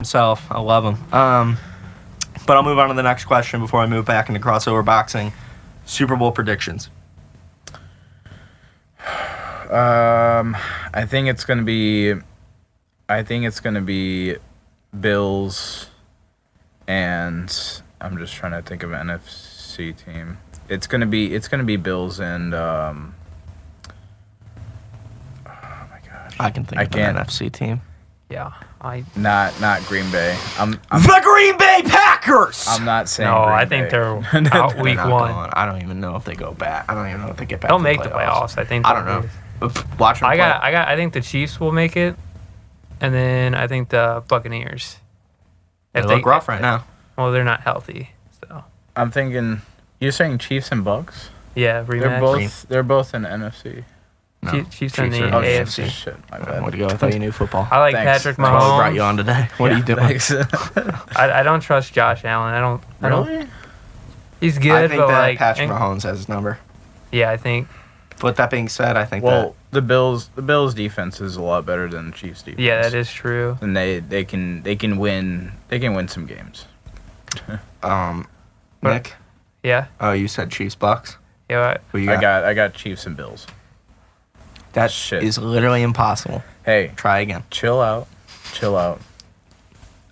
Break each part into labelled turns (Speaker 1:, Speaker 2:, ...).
Speaker 1: himself. I love him. But I'll move on to the next question before I move back into crossover boxing. Super Bowl predictions.
Speaker 2: I think it's gonna be Bills, and I'm just trying to think of an NFC team. It's gonna be Bills and oh my gosh.
Speaker 1: I can think of an NFC team.
Speaker 3: Yeah,
Speaker 2: not Green Bay.
Speaker 1: The Green Bay Packers!
Speaker 2: I'm not saying
Speaker 3: no,
Speaker 2: Green
Speaker 3: I think
Speaker 2: Bay.
Speaker 3: they're out week
Speaker 1: They're not
Speaker 3: one.
Speaker 1: going. I don't even know if they go back. I don't even know if they get back.
Speaker 3: They'll
Speaker 1: to
Speaker 3: make the playoffs. I think.
Speaker 1: I don't know. Watch them.
Speaker 3: I think the Chiefs will make it, and then I think the Buccaneers.
Speaker 1: They look rough right now.
Speaker 3: Well, they're not healthy, so.
Speaker 2: I'm thinking. You're saying Chiefs and Bucks?
Speaker 3: Yeah, rematch.
Speaker 2: They're both in NFC.
Speaker 1: No.
Speaker 3: Chiefs in the
Speaker 1: are
Speaker 3: AFC.
Speaker 2: Shit, my bad.
Speaker 1: Way to go. I thought you knew football.
Speaker 3: I like
Speaker 2: Thanks.
Speaker 3: Patrick
Speaker 1: That's why we brought
Speaker 3: Mahomes.
Speaker 1: you on today. What are you doing?
Speaker 2: Thanks.
Speaker 3: I don't trust Josh Allen. I don't.
Speaker 2: Really?
Speaker 3: He's good,
Speaker 1: I think
Speaker 3: but
Speaker 1: that
Speaker 3: like
Speaker 1: Patrick Mahomes has his number.
Speaker 3: Yeah, I think.
Speaker 1: With that being said, I think
Speaker 2: Well, the Bills defense is a lot better than the Chiefs defense.
Speaker 3: Yeah, that is true.
Speaker 2: And they can win some games.
Speaker 1: Nick.
Speaker 3: Yeah.
Speaker 1: Oh, you said Chiefs Bucks.
Speaker 3: Yeah.
Speaker 1: Who you got?
Speaker 2: I got Chiefs and Bills.
Speaker 1: That
Speaker 2: Shit.
Speaker 1: is literally impossible.
Speaker 2: Hey,
Speaker 1: Try again.
Speaker 2: chill out.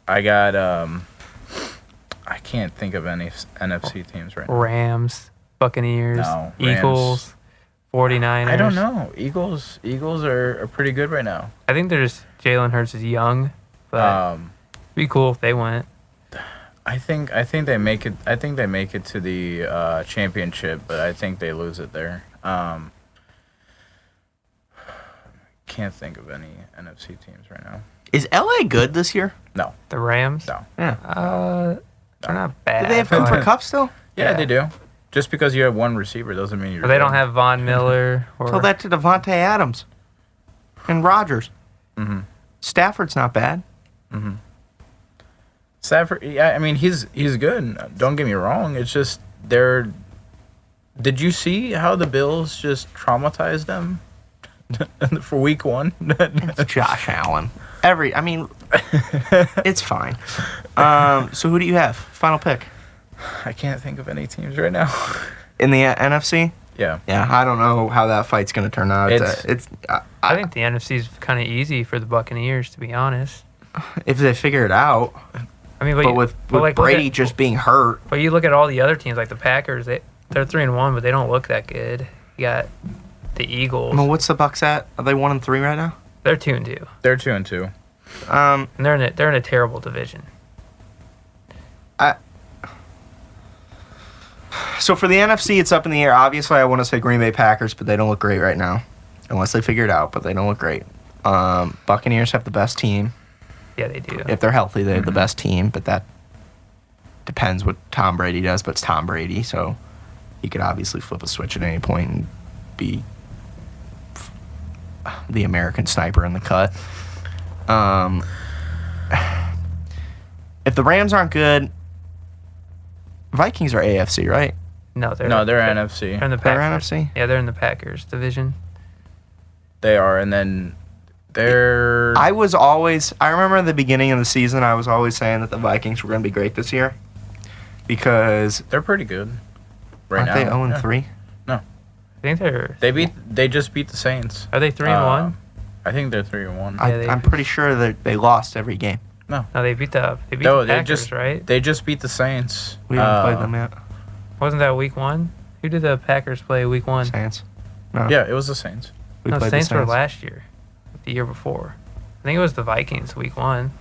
Speaker 2: I got I can't think of any NFC teams right now.
Speaker 3: Rams, Buccaneers,
Speaker 2: No, Rams.
Speaker 3: Eagles, 49ers.
Speaker 2: I don't know. Eagles are pretty good right now.
Speaker 3: I think there's Jalen Hurts is young, but it'd be cool if they went.
Speaker 2: I think they make it. I think they make it to the championship, but I think they lose it there. Can't think of any NFC teams right now.
Speaker 1: Is LA good this year?
Speaker 2: No.
Speaker 3: The Rams?
Speaker 2: No.
Speaker 3: They're not bad.
Speaker 1: Do they have
Speaker 3: but
Speaker 1: Cooper Kupp still?
Speaker 2: Yeah,
Speaker 3: Yeah.
Speaker 2: they do. Just because you have one receiver doesn't mean you're.
Speaker 3: But they don't
Speaker 2: good.
Speaker 3: have Von Miller or
Speaker 1: Tell that to Devontae Adams and Rodgers.
Speaker 2: Mm-hmm.
Speaker 1: Stafford's not bad.
Speaker 2: Mm-hmm. Stafford, yeah, I mean he's good. Don't get me wrong. It's just they're. Did you see how the Bills just traumatized them for week one?
Speaker 1: It's Josh Allen. It's fine. So who do you have? Final pick.
Speaker 2: I can't think of any teams right now.
Speaker 1: In the NFC?
Speaker 2: Yeah.
Speaker 1: Yeah, I don't know how that fight's going to turn out.
Speaker 3: I think the NFC's kind of easy for the Buccaneers, to be honest.
Speaker 1: If they figure it out.
Speaker 3: I mean,
Speaker 1: But with Brady just being hurt.
Speaker 3: But you look at all the other teams, like the Packers. They're 3-1, but they don't look that good. You got the Eagles.
Speaker 1: I mean, what's the Bucks at? Are they 1-3 right now?
Speaker 3: They're 2-2.
Speaker 2: They're 2-2.
Speaker 3: And they're in a terrible division.
Speaker 1: So for the NFC, it's up in the air. Obviously, I want to say Green Bay Packers, but they don't look great right now. Unless they figure it out, but they don't look great. Buccaneers have the best team.
Speaker 3: Yeah, they do.
Speaker 1: If they're healthy, they have the best team, but that depends what Tom Brady does, but it's Tom Brady, so he could obviously flip a switch at any point and be the American sniper in the cut. If the Rams aren't good, Vikings are AFC, right?
Speaker 3: No, they're
Speaker 2: NFC.
Speaker 3: They're in the
Speaker 1: They're
Speaker 3: Packers.
Speaker 1: NFC?
Speaker 3: Yeah, they're in the Packers division.
Speaker 2: They are, and then they're.
Speaker 1: I remember at the beginning of the season, I was always saying that the Vikings were going to be great this year because
Speaker 2: They're pretty good. Right
Speaker 1: aren't
Speaker 2: now.
Speaker 1: they 0-3?
Speaker 3: I think
Speaker 2: They just beat the Saints.
Speaker 3: Are they 3-1?
Speaker 2: I think they're 3-1.
Speaker 1: I'm pretty sure that they lost every game.
Speaker 3: No, they beat the
Speaker 2: No,
Speaker 3: Packers, right?
Speaker 2: They just beat the Saints.
Speaker 1: We haven't played them yet.
Speaker 3: Wasn't that week 1? Who did the Packers play week 1?
Speaker 1: Saints. No.
Speaker 2: Yeah, it was the Saints.
Speaker 1: We
Speaker 3: No,
Speaker 1: played
Speaker 3: Saints
Speaker 1: the
Speaker 3: were
Speaker 1: Saints.
Speaker 3: last year, the year before. I think it was the Vikings week 1.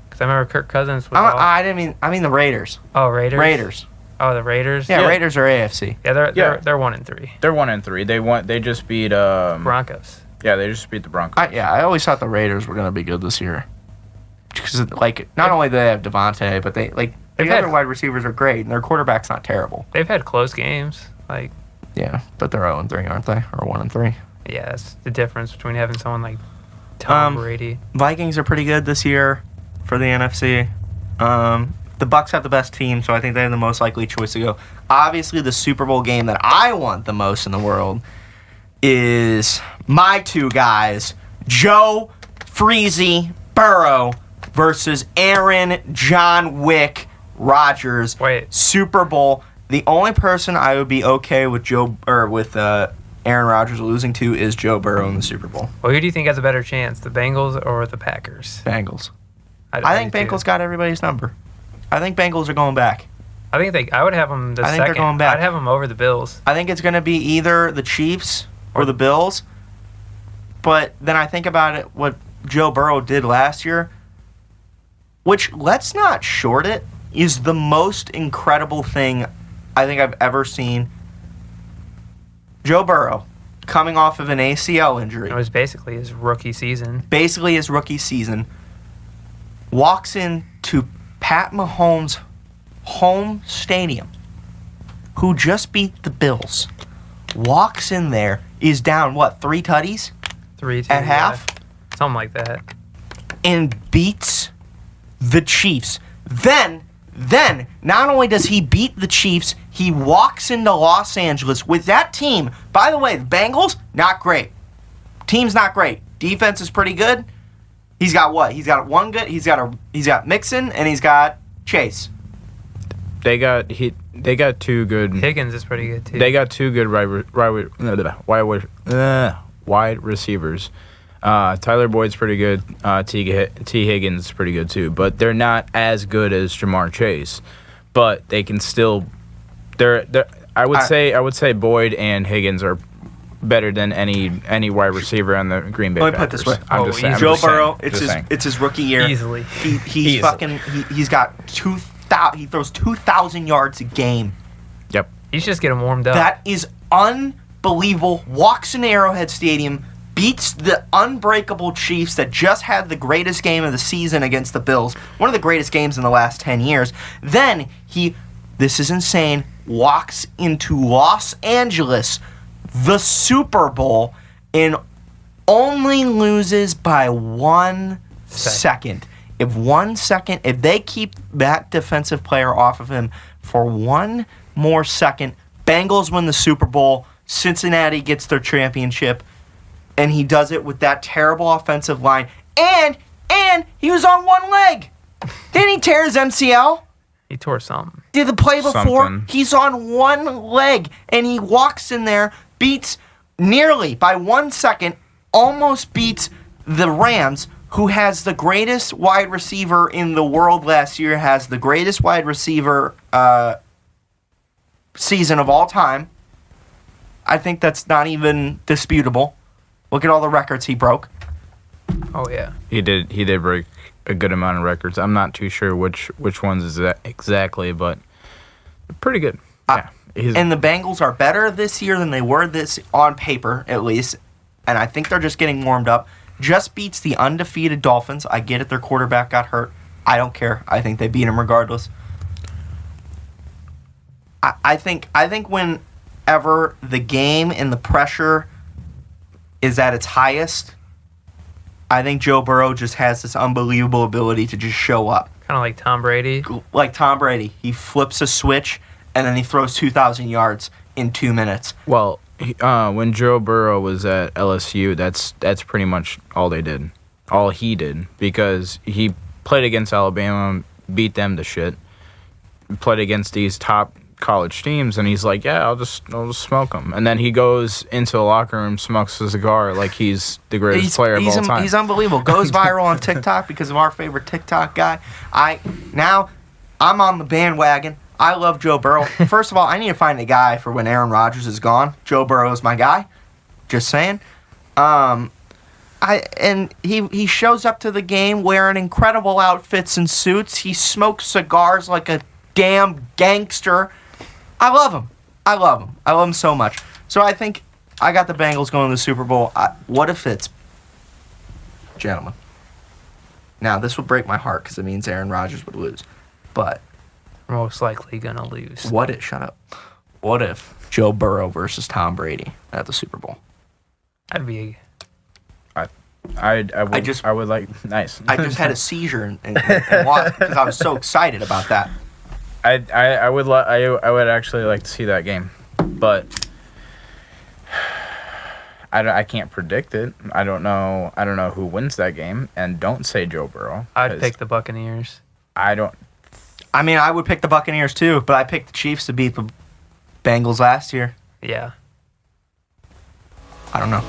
Speaker 3: Because I remember Kirk Cousins was
Speaker 1: I mean the Raiders.
Speaker 3: Oh, Raiders?
Speaker 1: Raiders.
Speaker 3: Oh, the Raiders?
Speaker 1: Yeah,
Speaker 2: Yeah.
Speaker 1: Raiders are AFC.
Speaker 3: Yeah, they're 1-3.
Speaker 2: They're 1-3. They just beat
Speaker 3: Broncos.
Speaker 2: Yeah, they just beat the Broncos.
Speaker 1: I always thought the Raiders were going to be good this year. Because not only do they have Devontae, but the other wide receivers are great, and their quarterback's not terrible.
Speaker 3: They've had close games.
Speaker 1: Yeah, but they're 0-3, aren't they? Or 1-3.
Speaker 3: Yeah, that's the difference between having someone like Tom Brady.
Speaker 1: Vikings are pretty good this year for the NFC. The Bucks have the best team, so I think they have the most likely choice to go. Obviously, the Super Bowl game that I want the most in the world is my two guys, Joe Freezy Burrow versus Aaron John Wick Rodgers.
Speaker 3: Wait.
Speaker 1: Super Bowl. The only person I would be okay with Aaron Rodgers losing to is Joe Burrow in the Super Bowl.
Speaker 3: Well, who do you think has a better chance, the Bengals or the Packers?
Speaker 1: Bengals. I think Bengals got everybody's number. I think Bengals are going back.
Speaker 3: I would have them
Speaker 1: I think they're going back.
Speaker 3: I'd have them over the Bills.
Speaker 1: I think it's going to be either the Chiefs or the Bills. But then I think about it, what Joe Burrow did last year, which, let's not short it, is the most incredible thing I think I've ever seen. Joe Burrow, coming off of an ACL injury.
Speaker 3: It was basically his rookie season.
Speaker 1: Walks into Pat Mahomes' home stadium, who just beat the Bills. Walks in there, is down, 3 tutties?
Speaker 3: 3-2
Speaker 1: at half?
Speaker 3: Something like that.
Speaker 1: And beats the Chiefs. Then, not only does he beat the Chiefs, he walks into Los Angeles with that team. By the way, the Bengals, not great. Team's not great. Defense is pretty good. He's got what? He's got one good. He's got Mixon and he's got Chase.
Speaker 2: They got two good.
Speaker 3: Higgins is pretty good too.
Speaker 2: They got two good wide receivers. Tyler Boyd's pretty good. T. Higgins is pretty good too, but they're not as good as Jamar Chase. But they can still. I would say Boyd and Higgins are better than any wide recibber on the Green Bay
Speaker 1: Let me
Speaker 2: Packers.
Speaker 1: put it this way. Joe Burrow, it's his rookie year.
Speaker 3: Easily.
Speaker 1: He's got 2,000. He throws 2,000 yards a game.
Speaker 2: Yep.
Speaker 3: He's just getting warmed up.
Speaker 1: That is unbelievable. Walks in Arrowhead Stadium, beats the unbreakable Chiefs that just had the greatest game of the season against the Bills. One of the greatest games in the last 10 years. Then this is insane, walks into Los Angeles, the Super Bowl, and only loses by 1 second. If they keep that defensive player off of him for 1 more second, Bengals win the Super Bowl, Cincinnati gets their championship, and he does it with that terrible offensive line. And he was on one leg. Didn't he tear his MCL?
Speaker 3: He tore something.
Speaker 1: Did the play before?
Speaker 2: Something.
Speaker 1: He's on one leg, and he walks in there, beats nearly by 1 second, almost beats the Rams, who has the greatest wide receiver in the world last year, has the greatest wide receiver season of all time. I think that's not even disputable. Look at all the records he broke.
Speaker 3: Oh yeah.
Speaker 2: He did break a good amount of records. I'm not too sure which ones is that exactly, but pretty good. Yeah.
Speaker 1: And the Bengals are better this year than they were this on paper, at least. And I think they're just getting warmed up. Just beats the undefeated Dolphins. I get it, their quarterback got hurt. I don't care. I think they beat him regardless. I think whenever the game and the pressure is at its highest, I think Joe Burrow just has this unbelievable ability to just show up.
Speaker 3: Kind of like Tom Brady.
Speaker 1: Like Tom Brady. He flips a switch, and then he throws 2,000 yards in 2 minutes.
Speaker 2: Well, when Joe Burrow was at LSU, that's pretty much all he did, because he played against Alabama, beat them to shit, played against these top college teams, and he's like, yeah, I'll just smoke them. And then he goes into the locker room, smokes a cigar like he's the greatest player of all time.
Speaker 1: He's unbelievable. Goes viral on TikTok because of our favorite TikTok guy. I'm on the bandwagon. I love Joe Burrow. First of all, I need to find a guy for when Aaron Rodgers is gone. Joe Burrow is my guy. Just saying. He shows up to the game wearing incredible outfits and suits. He smokes cigars like a damn gangster. I love him. I love him so much. So I think I got the Bengals going to the Super Bowl. What if it's... Gentlemen. Now, this would break my heart because it means Aaron Rodgers would lose. But...
Speaker 3: Most likely gonna lose.
Speaker 1: Shut up. What if Joe Burrow versus Tom Brady at the Super Bowl?
Speaker 3: That'd be...
Speaker 2: I would like... Nice.
Speaker 1: I just had a seizure and watched because I was so excited about that.
Speaker 2: I would actually like to see that game, but I can't predict it. I don't know who wins that game, and don't say Joe Burrow.
Speaker 3: I'd
Speaker 2: 'cause
Speaker 3: pick the Buccaneers.
Speaker 2: I don't.
Speaker 1: I mean, I would pick the Buccaneers too, but I picked the Chiefs to beat the Bengals last year.
Speaker 3: Yeah.
Speaker 1: I don't know.